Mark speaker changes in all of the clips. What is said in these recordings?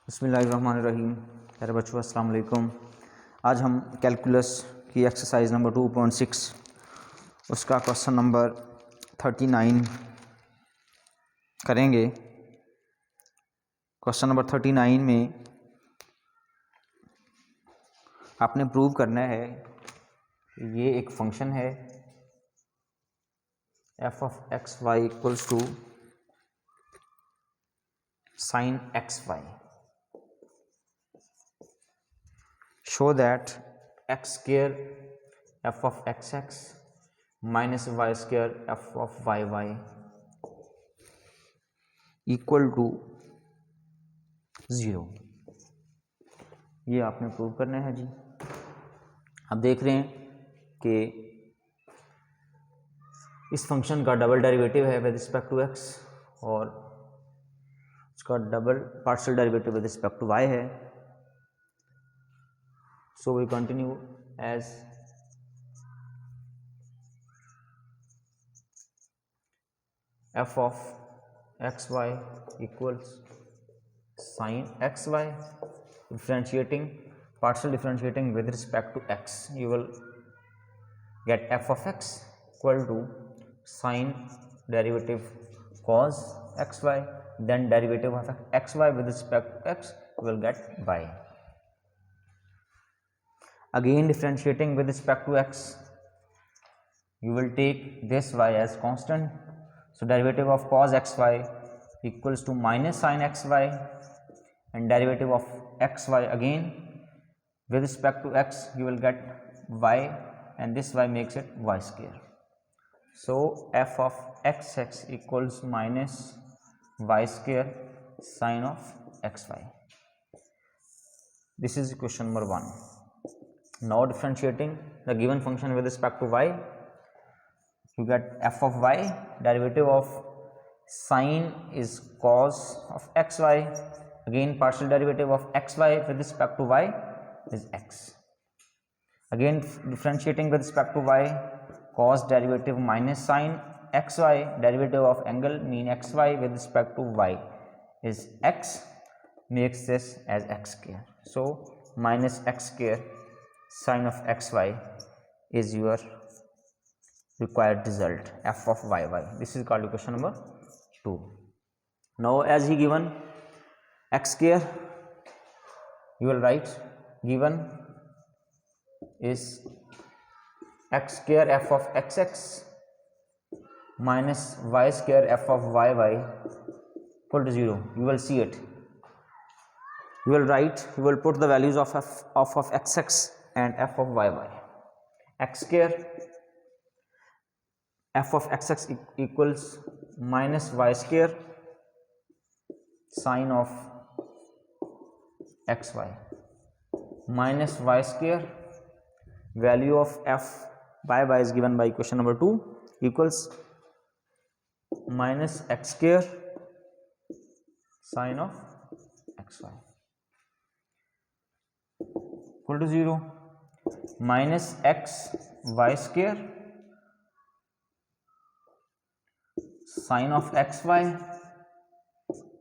Speaker 1: बिस्मिल्लाहिर्रहमानिर्रहीम। प्यारे बच्चों, अस्सलाम वालेकुम। आज हम कैलकुलस की एक्सरसाइज नंबर 2.6 उसका क्वेश्चन नंबर 39 करेंगे। क्वेश्चन नंबर 39 में आपने प्रूव करना है कि ये एक फंक्शन है f of x y equals to sin x y। Show that x square f of xx minus y square f of yy equal to 0। ये आपने प्रूव करना है जी। आप देख रहे हैं कि इस फंक्शन का डबल डेरिवेटिव है विद रिस्पेक्ट टू x और उसका double partial derivative with respect to y है। So we continue as f of xy equals sin xy, partial differentiating with respect to x, you will get f of x equal to sin derivative cos xy, then derivative of xy with respect to x, you will get y. Again differentiating with respect to x, you will take this y as constant, so derivative of cos xy equals to minus sin xy, and derivative of xy again with respect to x, you will get y, and this y makes it y square. So f of xx equals minus y square sin of xy. This is question number 1. Now differentiating the given function with respect to y, you get f of y, derivative of sin is cos of xy, again partial derivative of xy with respect to y is x. Again differentiating with respect to y, cos derivative minus sin xy, derivative of angle mean xy with respect to y is x, makes this as x square. So minus x square sin of xy is your required result, f of yy. This is called question number 2. Now as he given x square, you will write given is x square f of xx minus y square f of yy equal to 0. You will see it. You will put the values of f of xx and f of yy. X square f of xx equals minus y square sin of xy minus y square, value of f by y is given by equation number 2 equals minus x square sin of xy equal to 0, minus x y square sin of xy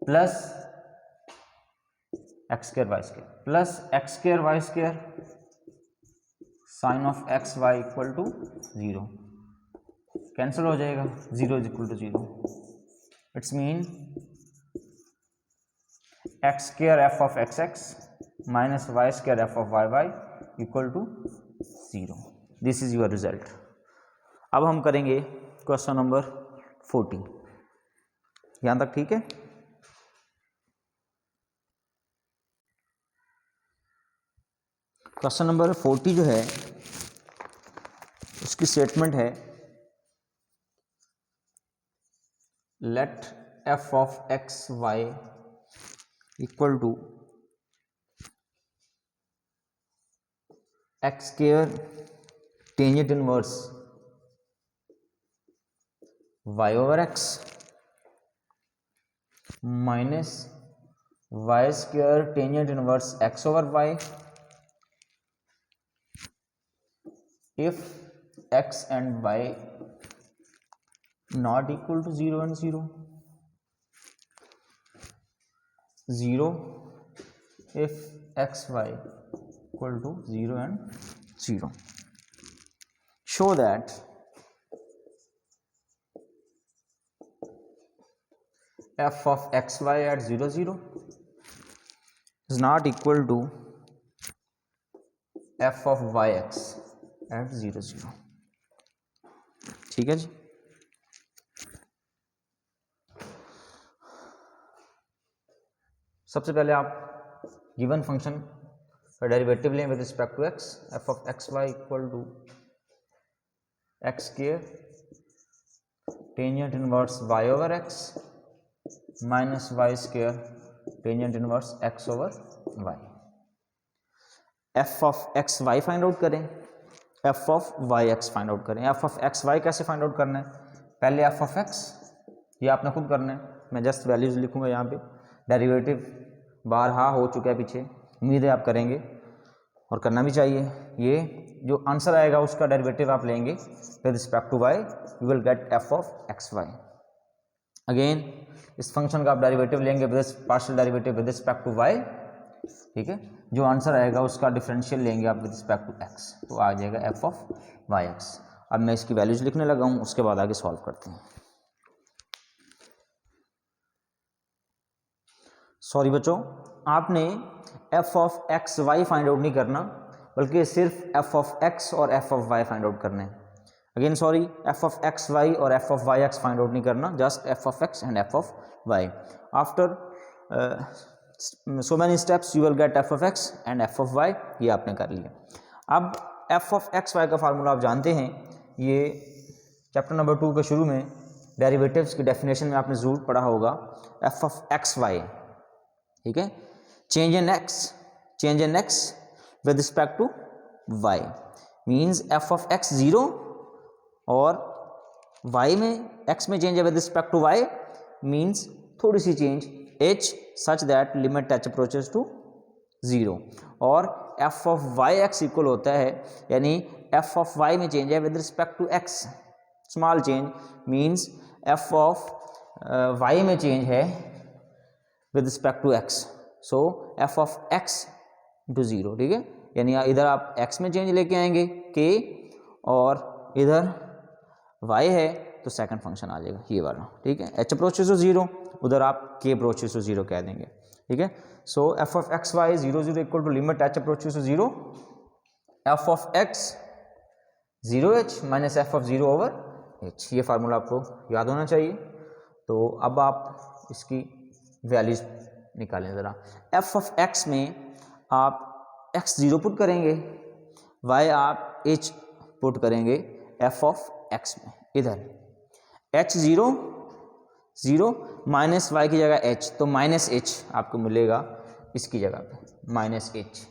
Speaker 1: plus x square y square plus x square y square sin of xy equal to 0. Cancel हो जाएगा, 0 is equal to 0. It's mean x square f of xx minus y square f of yy equal to 0. This is your result. अब हम करेंगे question number 40. यहाँ तक ठीक है? Question number 40 जो है उसकी स्टेटमेंट है let f of x y equal to x square tangent inverse y over x minus y square tangent inverse x over y if x and y not equal to 0 and 0, 0 if x y equal to 0 and 0, show that f of x y at 0 0 is not equal to f of y x at 0 0। ठीक है जी। सबसे पहले आप given function का derivative लें with respect to x, f of x y equal to x square tangent inverse y over x minus y square tangent inverse x over y. F of x y find out करें, f of Y x find out करें। F of x y कैसे find out करना है, पहले F of x ये आपने खुद करना है, मैं जस्ट वैल्यूज लिखूंगा यहाँ पे। डेरिवेटिव बारहा हो चुका है पीछे, उम्मीद है आप करेंगे और करना भी चाहिए। ये जो आंसर आएगा उसका डेरिवेटिव आप लेंगे with respect to Y, you will get F of x Y. Again इस फंक्शन का आप डेरिवेटिव लेंगे with partial derivative with respect to Y, ठीक है। जो आंसर आएगा उसका डिफरेंशियल लेंगे आप विद रिस्पेक्ट टू एक्स, तो आ जाएगा एफ ऑफ वाई एक्स। अब मैं इसकी वैल्यूज लिखने लगा हूँ, उसके बाद आगे सॉल्व करते हैं। सॉरी बच्चों, आपने f of x y find out नहीं करना, बल्कि सिर्फ एफ ऑफ एक्स और f of y find out करना है। Again sorry, f of x y और f of Y x find out नहीं करना, just f of x and f of y. After so many steps you will get F of x and f of y, ये आपने कर लिया। अब f of x Y का formula आप जानते हैं, ये चैप्टर नंबर 2 के शुरू में डेरिवेटिव्स की डेफिनेशन में आपने जरूर पढ़ा होगा। एफ ऑफ एक्स वाई, ठीक है, change in X with respect to Y means F of X 0 और वाई में एक्स में चेंज है with respect to Y means थोड़ी सी change h such that limit h approaches to 0, और f of y x equal होता है, यानी f of y में चेंज है with respect to x, small change means f of y में change है with respect to x, so f of x into 0, ठीक है। यानी इधर आप x में चेंज लेके आएंगे k, और इधर y है तो सेकंड फंक्शन आ जाएगा ये वाला, ठीक है। h अप्रोचेस टू 0, उधर आप k अप्रोचेस टू 0 कह देंगे, ठीक है। So f of x Y 0 0 equal to limit h approaches to 0 f of x 0h minus f of 0 over h। ये फार्मूला आपको याद होना चाहिए। तो अब आप इसकी वैल्यूज निकालें ज़रा। f ऑफ x में आप x 0 पुट करेंगे, y आप h पुट करेंगे f ऑफ x में, इधर h 0 0 माइनस वाई की जगह h, तो माइनस h आपको मिलेगा इसकी जगह पे माइनस h,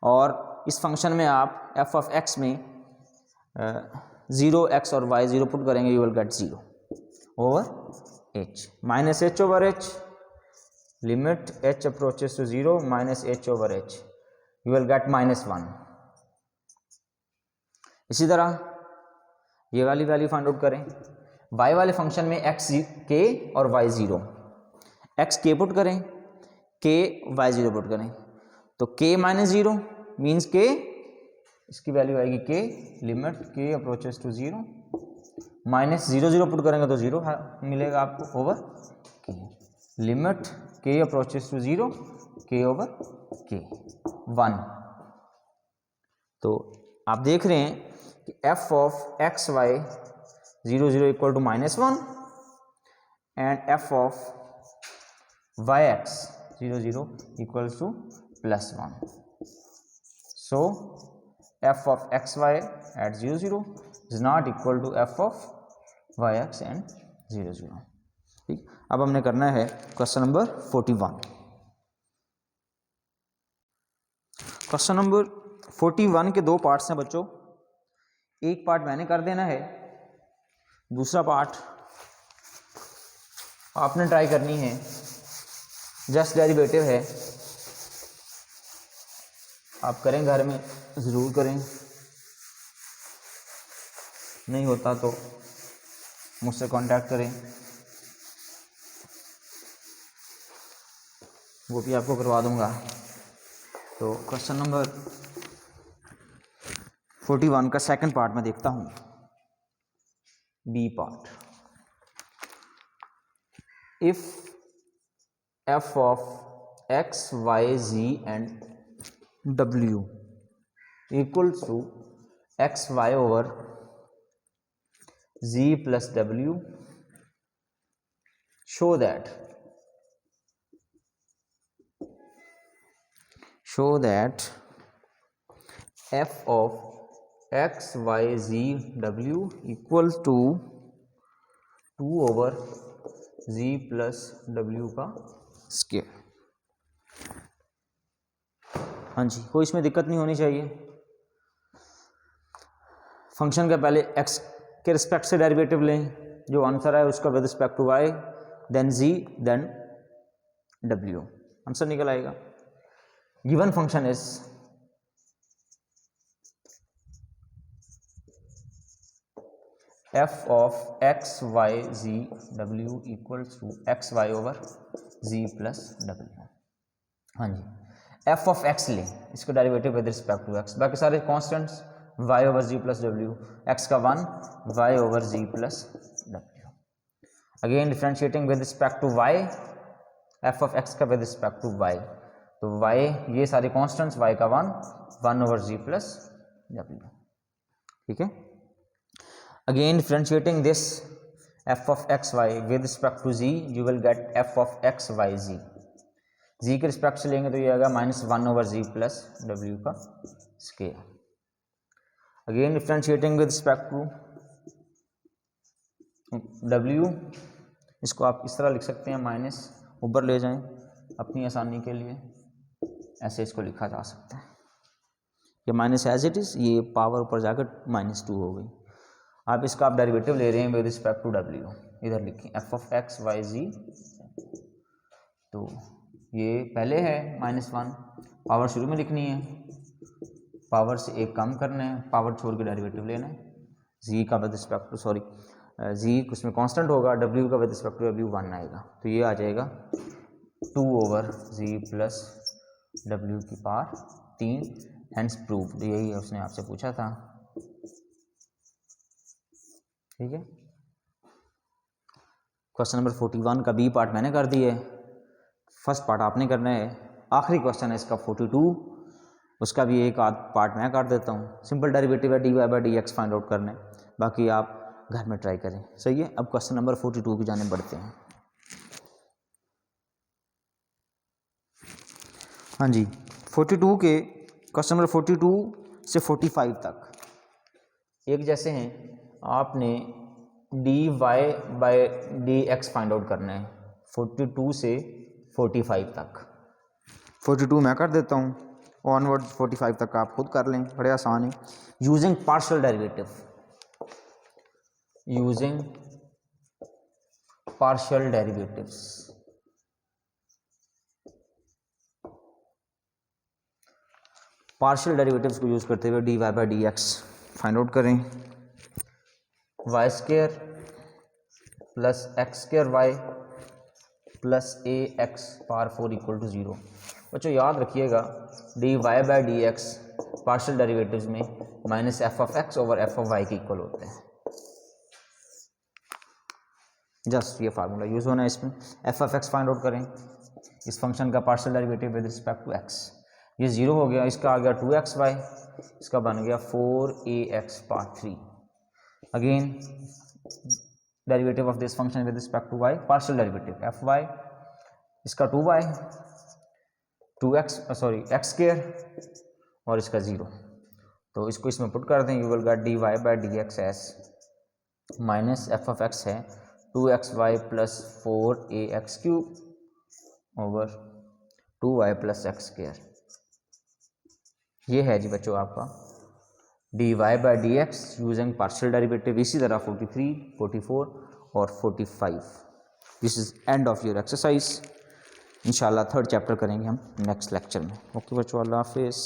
Speaker 1: और इस फंक्शन में आप f ऑफ x में 0 x और y 0 पुट करेंगे, you will get 0 over h minus h over h, limit h approaches to 0 minus h over h, you will get minus 1। इसी तरह ये वाली वैल्यू फाइंड आउट करें। y वाले function में x k और y 0, x k पुट करें, k y 0 put करें, तो k माइनस 0 मीन्स k, इसकी वैल्यू आएगी k, limit k approaches to 0 minus 0 0 put करेंगे तो 0 मिलेगा आपको over k, limit k approaches to 0 k over k 1। तो आप देख रहे हैं कि f of x Y 0 0 equal to minus 1 and f of Y X 0 0 equals to plus 1। So f of x Y at 0 0 is not equal to f of Y X and 0 0, ठीक। अब हमने करना है क्वेश्चन नंबर 41। क्वेश्चन नंबर 41 के दो parts हैं बच्चों, एक पार्ट मैंने कर देना है, दूसरा पार्ट आपने ट्राई करनी है। जस्ट डेरिवेटिव है, आप करें घर में, ज़रूर करें, नहीं होता तो मुझसे कांटेक्ट करें, वो भी आपको करवा दूंगा। तो क्वेश्चन नंबर 41 का सेकंड पार्ट में देखता हूँ, B part. If F of x Y Z and W equals to X Y over Z plus W, show that f of x y z w equals to 2 over z plus w का square. हाँ जी, कोई इसमें दिक्कत नहीं होनी चाहिए। Function का पहले x के रिस्पेक्ट से डेरिवेटिव लें, जो आंसर है उसका with respect to y, then z, then w, answer निकल आएगा। Given function is f of x y z w equals to x y over z plus w। हाँ जी, f of x लें, इसका derivative with respect to x, बाकी सारे constants y over z plus w, x का 1, y over z plus w। Again differentiating with respect to y, f of x का with respect to y, तो y ये सारे constants, y का 1 over z plus w। ठीक है। Again differentiating this f of x y with respect to z, you will get f of x y z। z के respect से लेंगे तो ये आएगा -1 ओवर z प्लस w का square. Again differentiating with respect to w, इसको आप इस तरह लिख सकते हैं, माइनस ऊपर ले जाएं अपनी आसानी के लिए, ऐसे इसको लिखा जा सकता है। ये माइनस एज इट इज़, ये पावर ऊपर जाकर -2 हो गई। आप इसका आप डेरिवेटिव ले रहे हैं विद रिस्पेक्ट टू w, इधर लिखें f of x y z, तो ये पहले है -1, पावर शुरू में लिखनी है, पावर से एक कम करना है, पावर छोड़ के डेरिवेटिव लेना है। z का विद रिस्पेक्ट टू z उसमें कांस्टेंट होगा, w का विद रिस्पेक्ट टू w 1 आएगा, तो ये आ जाएगा 2 ओवर z प्लस w की पावर 3, हेंस प्रूव्ड। यही उसने आपसे पूछा था। ठीक है। क्वेश्चन नंबर 41 का बी पार्ट मैंने कर दिया है, फर्स्ट पार्ट आपने करना है। आखिरी क्वेश्चन है इसका 42, उसका भी एक आध पार्ट मैं कर देता हूँ। सिंपल डेरिवेटिव है, dy by d x find out करना है, बाकी आप घर में ट्राई करें। सही है। अब क्वेश्चन नंबर 42 की जाने बढ़ते हैं। हाँ जी, 42 के क्वेश्चन नंबर 42 से 45 तक एक जैसे हैं। आपने dy by d x find out करना है 42 से 45 तक। 42 मैं कर देता हूँ, ऑनवर्ड 45 तक आप खुद कर लें, बड़े आसान है। Using partial derivative, using partial derivatives, partial derivatives को यूज करते हुए dy by d x find out करें। Y square plus x square y plus a x power 4 equal to 0। बच्चों याद रखिएगा, dy by d x partial derivatives में minus f of x over f of y के equal होते हैं। Just ये formula use होना है इसमें। F of x find out करें, इस फंक्शन का partial derivative with respect to x, ये 0 हो गया, इसका आ गया 2xy, इसका बन गया 4ax power 3। Again derivative of this function with respect to y, partial derivative f y, इसका 2y, 2x स्क्वायर और इसका 0, तो इसको इसमें पुट कर दें, you will gate dy by d x S minus f of x है 2xy plus 4ax cube over 2y plus x square. ये है जी बच्चों आपका dy by d x using partial derivative. इसी तरह 43, 44 और 45। This is end of your exercise. इंशाल्लाह third chapter करेंगे हम नेक्स्ट लेक्चर में। ओके बच्चों, अल्लाह हाफिज़।